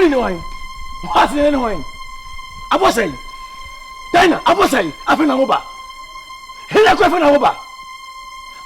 Money no one. What's the one? I was saying. Dina, I was saying. I feel over. Here go for over.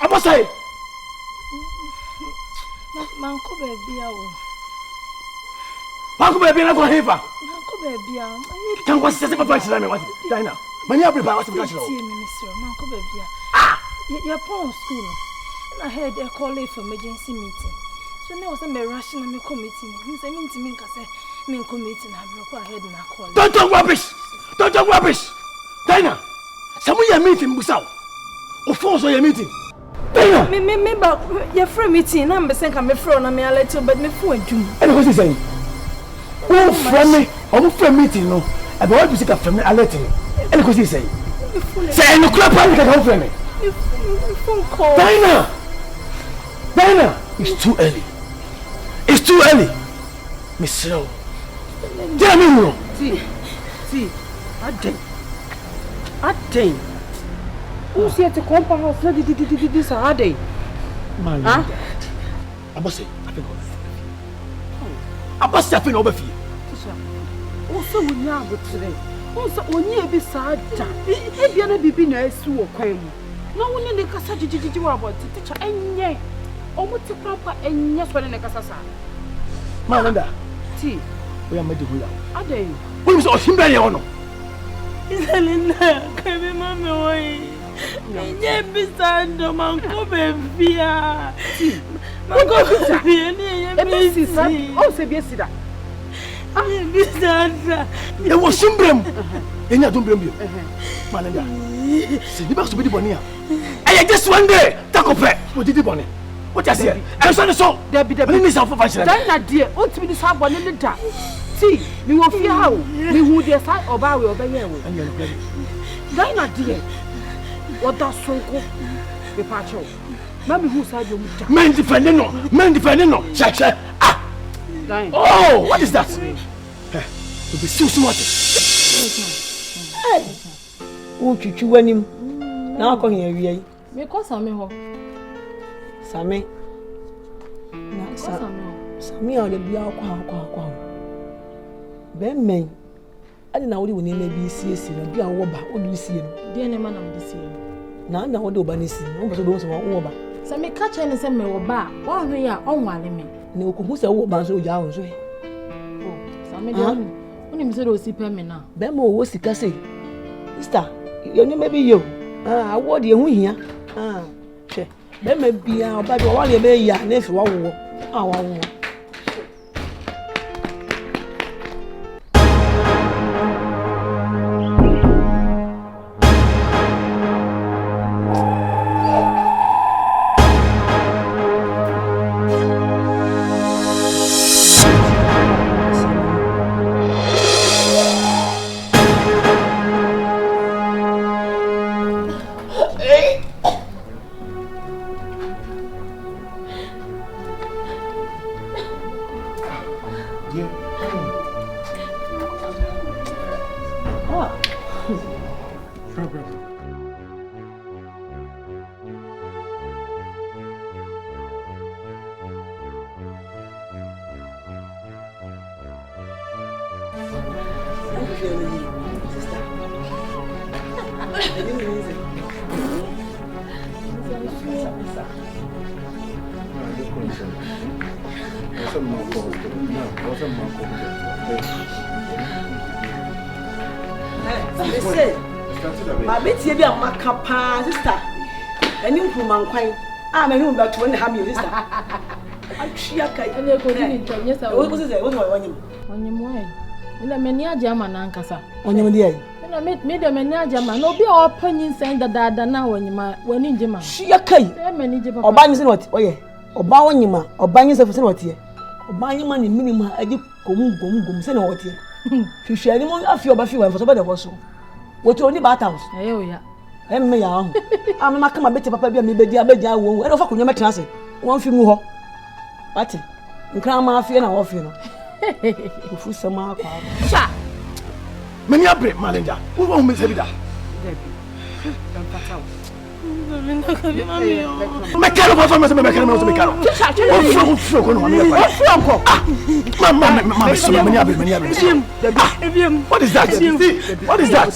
I was saying. Manko baby awo. Manko baby na go hefa. Manko baby a. Can go say papa chira me what? Dina. Mani abri ba what me chira. See me Mr. Manko baby a. Ah, you pon school. And I heard they call it for emergency meeting. So now was me rush na me committee. Me say me ntimi nka say me committee na bro go ahead na call. Don't talk rubbish. Don't talk rubbish. Dina. Some your meeting busaw. O phone so your meeting. Dina. Me ba your free meeting na me say ka me free na me alert but me phone adwum. And what is saying? Oh, friend me. O free meeting no. I be want to see ka free me alert me. And what is saying? Say no crap and ka free me. Phone call. Dina. Dina, it's too early. It's too early. Miss Rowe. Tell me no. See. Adem. Who's here to come house? This Adem. Man. Huh? I must say, I think I must have been over here. Also, we now today. Also, when you be sad, if you're not be nice to a crime. No one in the Casa about teacher and ye. Almost proper and yes, when in the Casa. Mananda. See, we are made to go out. Adem. Who is all Simba Leono? Iselina, come mama way. Nye bisando manko bebia. Manko bebia nye bisisa. Oh, se bia sida. Nye bisanda. Ye wo Simbrem. Ye nya dombrem bio. Mananda. Se di ba so bidi boni a. Eh just one day. Takope. Mo didi boni. What you say? I'm sorry so. Debi. Ni sa function. Dan na die, o timi ni sa boni ni da. See, me wo fear how. Me who dey side oba we obeye we. Dan na die. What that sonko? Me pacho. Na me who side you da. Men defending no. Check. Ah. Dan. Oh, what is that? To be so smart. Hey. O chuchu wanim. Na ko hin awie. Me ko same ho. Same. Na same o de bia kwa. Ben men. Ade na wodi woni na bi siesi na bia wo ba, wo du sie no. De ne ma na wodi sie. Na wodi oba ne si. Wo beso do so wo ba. Se me ka che ne se me wo ba, wo hwe ya onwale me. Na okohu se wo ba so oja wo so e. Oh, same de oni. Oni mi se do si pe me na. Ben mo wo sika sei. Sister, you ni maybe you. Award ye hu hia. Che. Ben me bia oba bi wo le be ya na fi wo wo. Wo. Ma betie bi amaka pa sister. Eni nkuma nkwan. Me hu ba to ne ha me sister. Atwia kai. Ene ko ni ntanye sa. Wo ko se wo wanyim. Wanyim wai. Mina meni aja ma na nkasa. Wanyim de ai. Mina me de meni aja ma. No bi o panyin sen dada na wanyima. Wani njema. Twia kai. E meni je papa. Oba nyi se what? Oye. Oba wanyima. Oba nyi se fo se what ye. Oba nyima ni minima aji gom se na what ye. Hwehwe ni mo afi oba fi wa fo so ba de ho so. What you only bat house? Ayo ya. Me ya ho. Am ma kama beti papa bia me bedi abeja wo. E do fa kunyo metena se. Won fi mu ho. Ati. Nkran ma afie na wo fi no. Ofu sama akwa. Cha. Many abre manager. Who won't miss it da? Debi. Don't fataw. Mecano, what was the mecano? What is that? What is that?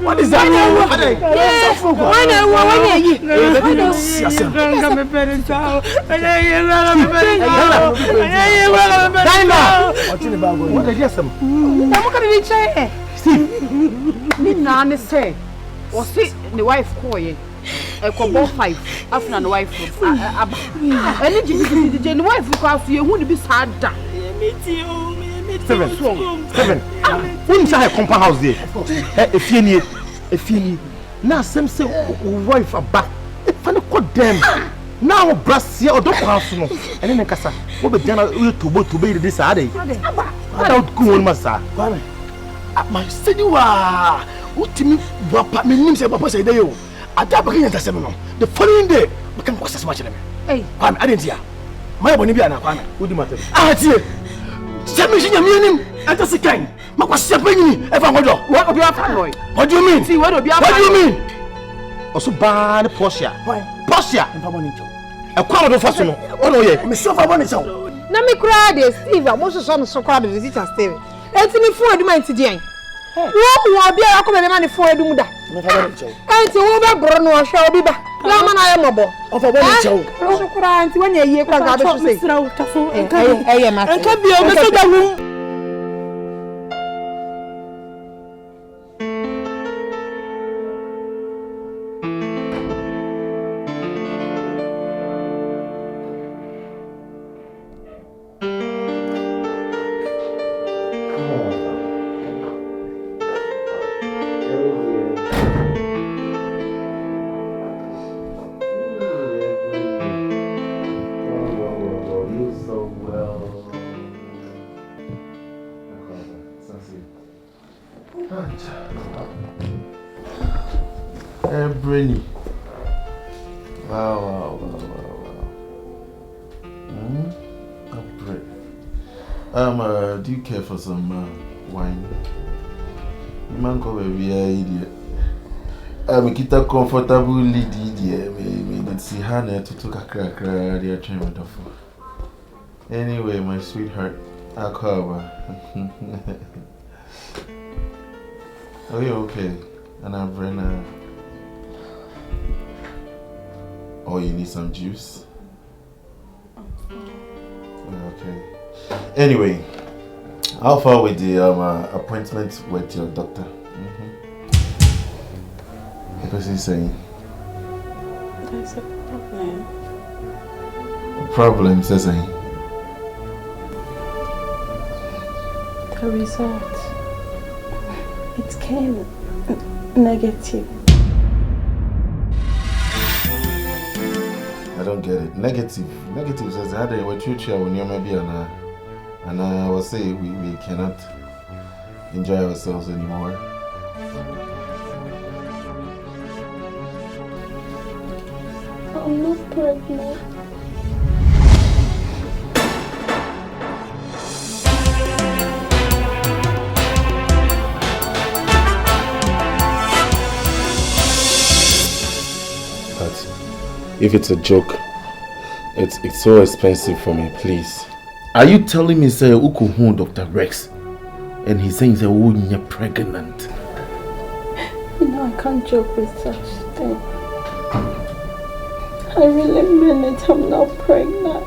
What is that? Was it the wife calling? A couple 5 after the wife. And the wife because you wouldn't be sad. 7. Wouldn't say a compound house there. If you need. Now, some say wife are back. If I don't them. Now, brass here or don't house. And then the casa. What be done to be this Saturday? I don't go on, Massa. My city wa. What me papa me nim say papa say dey o ada ba kan tasem no the following day we can process much them eh kwame I didn't hear my boni bia na kwame wodi matter tie say me shinya me nim enta sekan makwase panyini e fa ngodo what obi afa no what do you mean see what do you mean oso ba ne Porsche emfa boni cho e kwa do faso no ono ye me so fa boni cho na me kura de Steve mo so no so kura de teacher Steve etini fu aduma ntidi wo bia akọ be ma ne fu adum da enti wo be bro no hwe obi ba la ma na ye mobo ofa boni cho so kura enti wanya yie kwa ga be so sei enka bi o be so da hu Brainy. Wow. Do you care for some wine? You man go baby, idiot. Kita comfortably idiot. Me let's see Hannah to took a crack the treatment of. Anyway, my sweetheart, I'll cover. Are you okay? And I'm Brenna. Oh, you need some juice? Okay. Anyway, how far with the appointment with your doctor? What was he saying? There's a problem. A problem, says he. The result, it came negative. I don't get it. Negative says that what you share when you maybe and I will say we cannot enjoy ourselves anymore. I'm not pregnant. If it's a joke, it's so expensive for me, please. Are you telling me say Uku Dr. Rex and he's saying that you're pregnant? You know I can't joke with such thing. I really mean it, I'm not pregnant.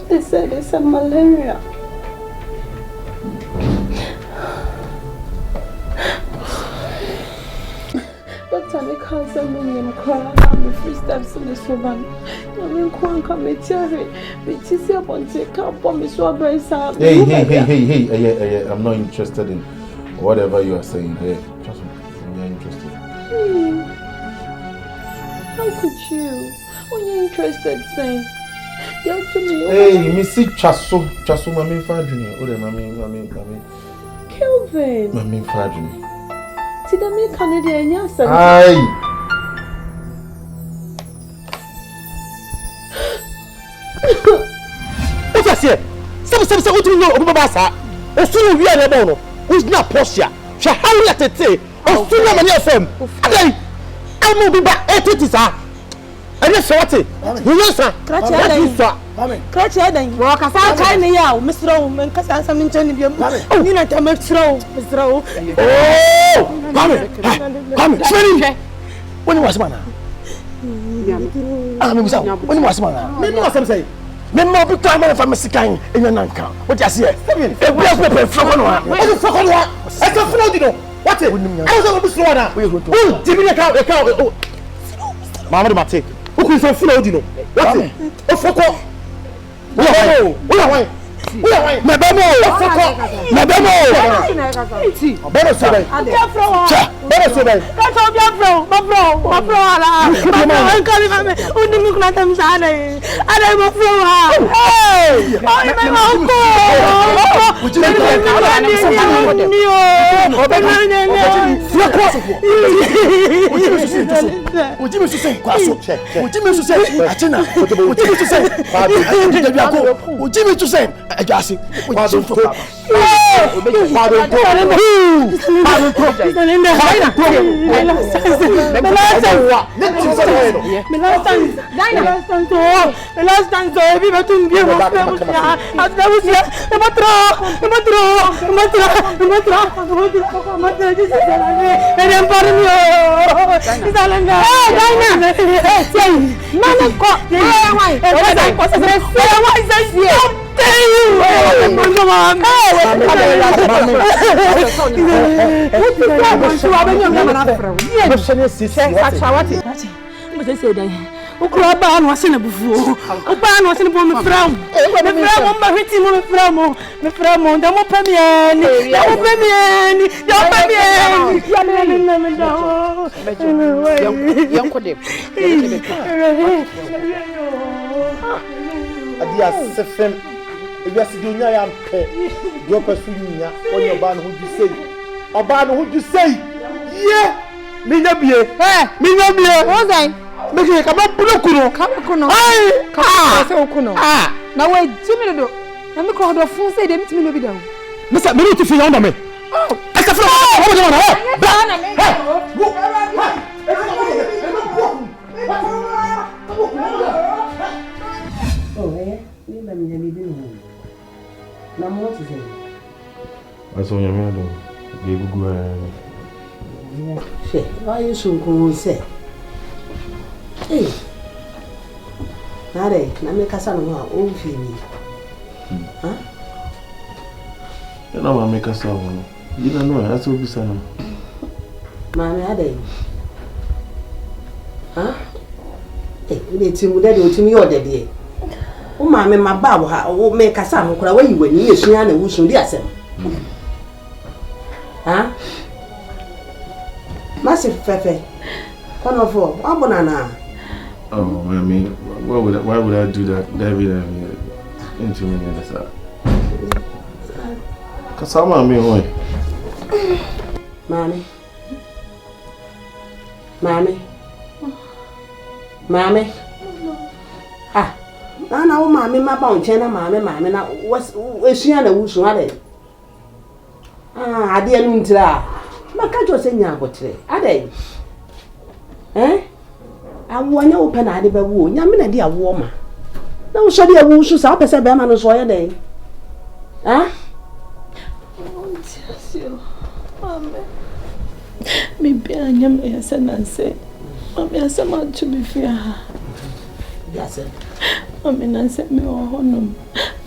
They said it's a malaria. Doctor, I can't say I'm crying. I'm 3 steps in this woman. I'm crying, come and tell me. But you see, I'm going to take up on me so very sad. Hey, I'm not interested in whatever you are saying. Hey, trust me, I'm not interested. How could you? When you're interested, saying, you're to me. Hey, Missy Chasso, Mammy Fadrini. Oh, Mammy. Kelvin. Mammy Fadrini. See, the me Canadian, yes, sir. Aye. What's that say? Some what do you know about Basa? Or soon we are about who's not Porsche. She hurry at it. Oh, still many of them. Okay. I will be back 80 sir. I just saw it. You know sir. Crash heading. Walk as I can now, Mr. Rome, and Cassan in Johnny. You know, I'm a throw, Mr. Rome. Oh, come. When was man? When was man? Maybe what I'm saying. Maybe I'll be coming from a scan in your nanka. What you see? A black paper from one. What is the one? I can't follow you. What's it? I was going to slow down. Oh, give me a cow. Mamma, my take. Who is so flow, you know? What's it? Oh, fuck off. My demo. Better say that. Better say that. That's all your bro. My bro. I'm calling my man. Only look like I'm sorry. I am a bro. Hey! I'm my uncle. Ukuraban was in a buffo. Upan was in a bomb from. The from hitting on the from the Mopamian. If you are doing your your pursuing on your band, would you say? A band, would you say? Yeah, me no be. What's that? Make it come up, Kuno. Now wait, 2 minutes. Let me call the phone. Say them to me. Mr. Me need to feel under me. Oh, it's a floor. Na mo ti say. Aso nya me do. Ge gugu She, why you so go say? Eh. Nare, na me kasa no ha o fi ni. Ha? Na ma me kasa wo. Ina no aso bisa no. Ma me ade. Ha? Eh, ni ti mu dade o ti mi yo dade. O ma me maba wo ha o me kasa no kura wayi wani esua na wusu di asem. Ha? Massive fefe. Kono fo, abona. Oh, I mean, why would I do that? David, I mean, into me and that's that. Cause I'm on me, boy. Mommy. Ah. Na o mami ma ba onche na mami na esua na wusu ade. Ah, ade anu ntira. Maka jo se nya abotre. Ade. Awo nya open na ade ba wo. Nya me na de awo ma. Na wo so de wusu sa opese be ma no so ye den. Ah? Mami. Me be anya me yasa na se. Mami yasa ma to be fear. Yes. Mami na se me o honom.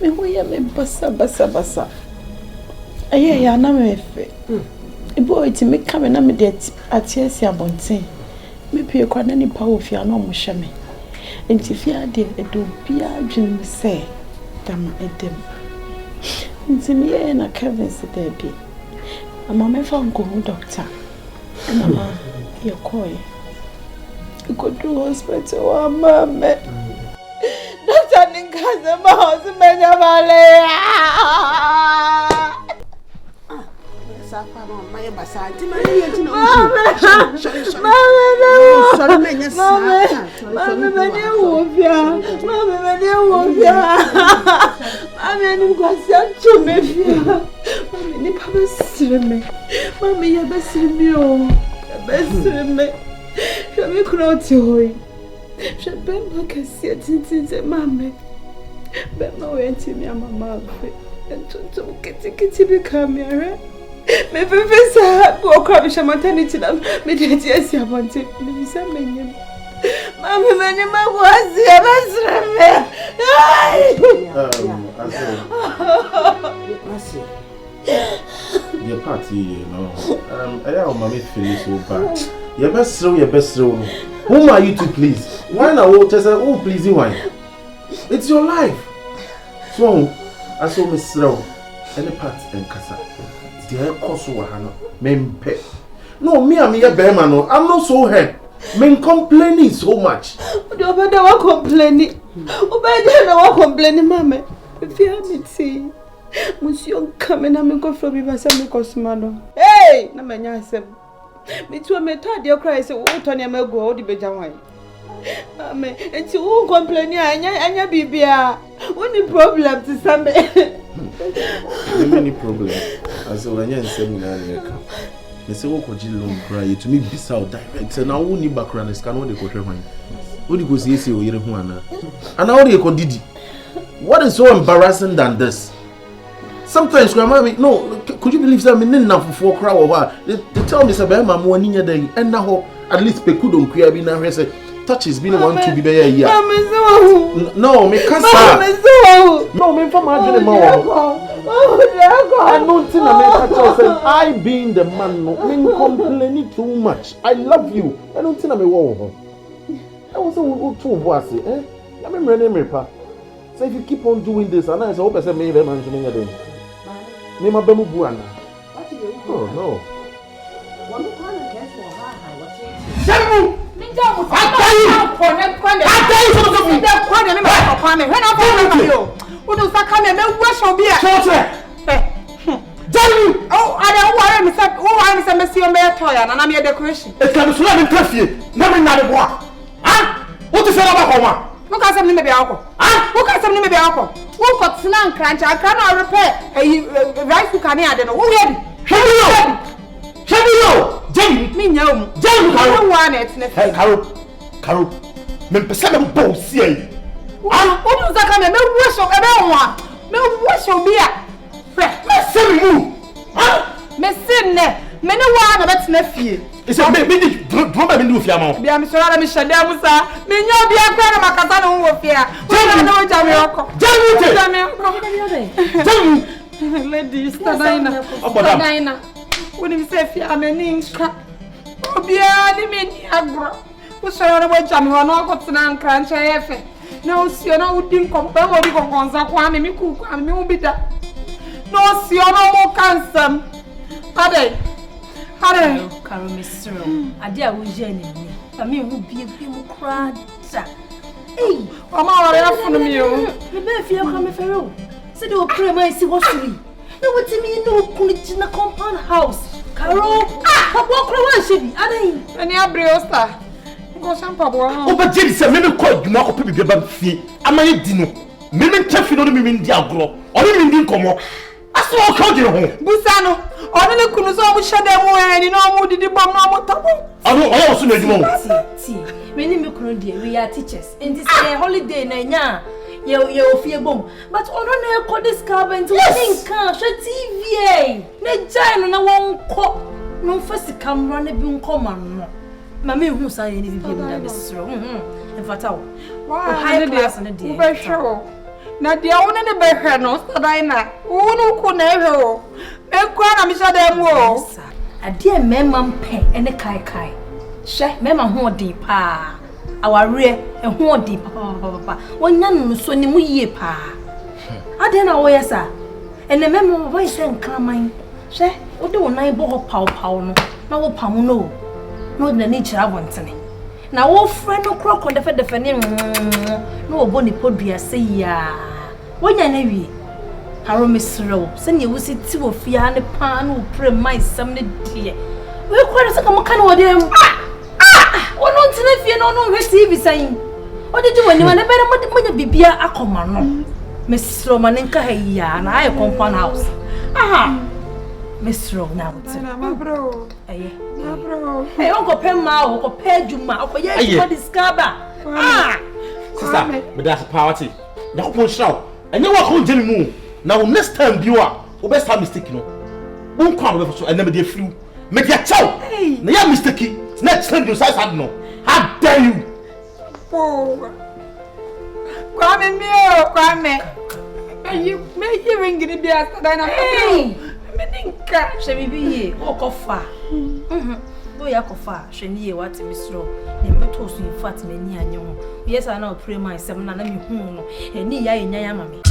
Me ho ya me basa. Aye ya na me fe. Ibo iti me ka me na me de atiesi abonten. Me pie kwa na nipa wo fia na mo hye me. Enti fia de edo bia dwen se dama edem. Enti me na Kevin se de bi. Ama me fa nko doctor. Mama ye koy. Go to hospital wa mama. Doctor ninkaza ma hospital vale. Sapa no my basa ti ma ye ti no. Mama, you're best in me, oh. Best in me. Let me cry to you. Je peux pas que si tu Mama. Ben ma went to me, Mama. And to get become here. Me professor, go come to maternity. Me did yes, you want it. Me some Mama, my was your party, you know. I am mommy feeling so bad. Your best row. Whom are you to please? Why not? Oh, pleasing wine. It's your life. So, I saw Miss Row, any part and Casa. Dear Koso Hano, Mempe. No, me, I'm a bear man. I'm not so hurt. Men complaining so much. Nobody was complaining. Nobody was complaining, Mama. If you have me see, Monsieur coming and go from me by some cosmano. Hey, no man, yes, me too. Me tired, your cry. So, what on your go, the Benjamin. Mama, and you won't complain. Anya, Bibia. Only problem to some. Many problems. As when you're in seminary. I say, "Oh, could you long cry to me? Be so direct. And now, only background is can only go to mine. What do you say? You hear who and now you can did. What is so embarrassing than this? Sometimes, grandma, no, could you believe that? Me enough for 4 crowd or what? They tell me, "Say, my morning a day, and now at least pe could don't create. Be now say, touch is been one to be there here. No, me can't say. No, me from my dream. I don't think I being the man, no, mean complaining too much. I love you. I don't think I'm a war. I was a two was it, eh? I remember pa. So if you keep on doing this, and I hope I said maybe man to me again. Name a bemu buana. Oh no. Oh, I don't worry, Mr. Messi, on my toy, and I'm your decoration. It's going to swim in coffee. Never not a walk. Huh? What is it about Homa? Look at something maybe alcohol. Huh? Look at something maybe alcohol. Who got slang crunch? I cannot repair a rice cooker. I don't know. Who had it? Hello, Jamie. Me, no. Jamie, I don't want it. Hey, Carol. Mempercent both see. What does that come? No wish of everyone. No wish of beer. You. Huh? Messin, many one of its nephew. It's a baby. Don't do if you're not. I'm sorry, I'm Shadamusa. May you be a grand of Macatano warfare. I know Jamie. Ladies, Tadina. When you say I'm an inca. Oh, be a mini agro. Who shall I watch? I'm not going to crunch a effort. No, see, I wouldn't compare what you can conquer me cook and me be that. No, see, no more cancer. Hade. Carol, Miss Cyril. I dare with Jenny. I mean, who be a people cried. Hey, Mama, I have for me. The baby, you're coming for you. Said you pray my see what's me. No, what do you know? Put in a compound house. Carol, I walk around, she be. I didn't. And you're briosta. Go some papa. Oh, but Jenny said, maybe call you now, people get fee. I might dino. Maybe Taffy don't mean Diagro. Or you mean come on. I saw how you home. Busano, only Kunuso will shut them away and you know who did the bomb no more. I don't also know you won't. Many Mukundi, we are teachers. In this holiday, Nanya, you fear bomb. But on a call this cabin to think, TV. No giant, no one cop. No first come run a boom common. Mammy, who say any Miss Room. In fact, high class on a day. Sure. Now the owner the bear no Sadina. Who could never. Make one of Miss Adam. A dear mamma pen and a kai. Share mamma who deep pa. Our rear and who deep papa. One young so ni ye pa. I don't know where, sir. And the member of voice and carmine. Share what do I bought pow no. Now pound no. No the nature I want to. Now all friend no crock on the fed defending. No bonny podria say ya. When you know, Harrow Miss Rowe, send you see 2 of fear and a pan who pray my some dear. We're quite a kind of them. What don't if you don't know TV saying? What did you when you want a better money be a common? Miss Romanenka, and I a compound house. Aha! Miss Row now. My bro. My bro. Hey, Uncle Pemma, Uncle Pejuma, Uncle Yeti, discover. Sister, but that's a party. Now, push out. And you walk on Jimmy Moon. Now, next time you are, best have mistake, you know. Won't come over and never did flew. Make your child. Now, you're mistaken. Next time you say, I know. How dare you? Oh, Kwame, Kwame. May you ring it there? Hey, Meninka, shall we be here? Walk off far. Boy, I go far. Shani, what Miss Row? The metals in fat many and young. Yes, I know, pray my 7 and let me home. And near Yammy.